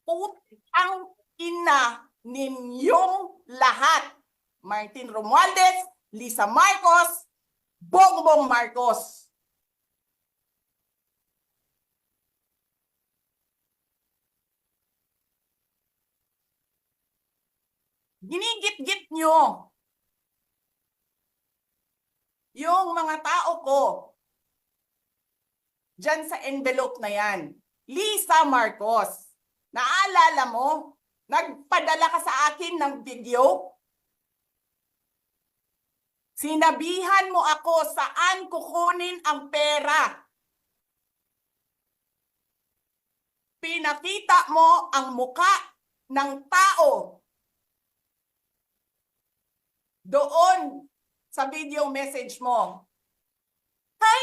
Putang ina ninyong lahat. Martin Romualdez, Lisa Marcos, Bongbong Marcos. Ginigit-git nyo yung mga tao ko dyan sa envelope na yan. Lisa Marcos, naalala mo? Nagpadala ka sa akin ng video? Sinabihan mo ako saan kukunin ang pera. Pinakita mo ang muka ng tao doon sa video message mo. Hi,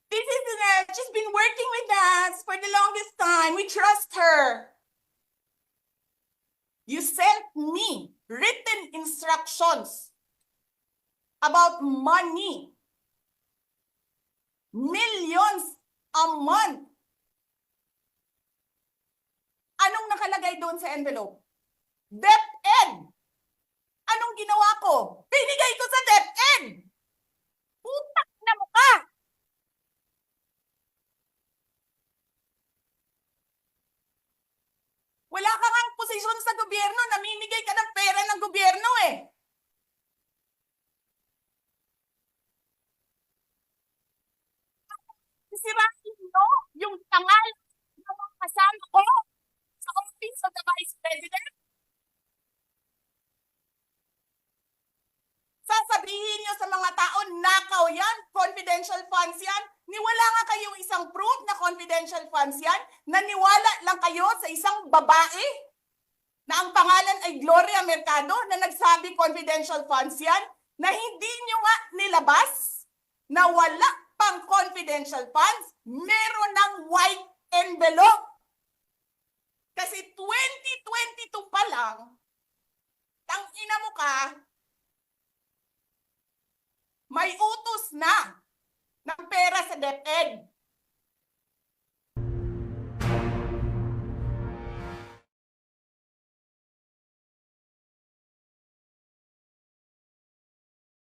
this is she's been working with us for the longest time. We trust her. You sent me written instructions about money. Millions a month. Anong nakalagay doon sa envelope? DepEd. Anong ginawa ko? Binigay ko sa DepEd. Putak na mukha. Wala ka ngang posisyon sa gobyerno, namimigay ka ng pera ng gobyerno eh. Sisirain mo yung tangal ng mga kasama ko sa Office of the Vice President. Sasabihin nyo sa mga tao, nakaw yan, confidential funds yan. Niwala nga kayong isang proof na confidential funds yan. Naniwala lang kayo sa isang babae na ang pangalan ay Gloria Mercado na nagsabi confidential funds yan, na hindi nyo nga nilabas na wala pang confidential funds, meron ng white envelope. Kasi 2022 pa lang, tangina mo ka, may utos na ng pera sa DepEd.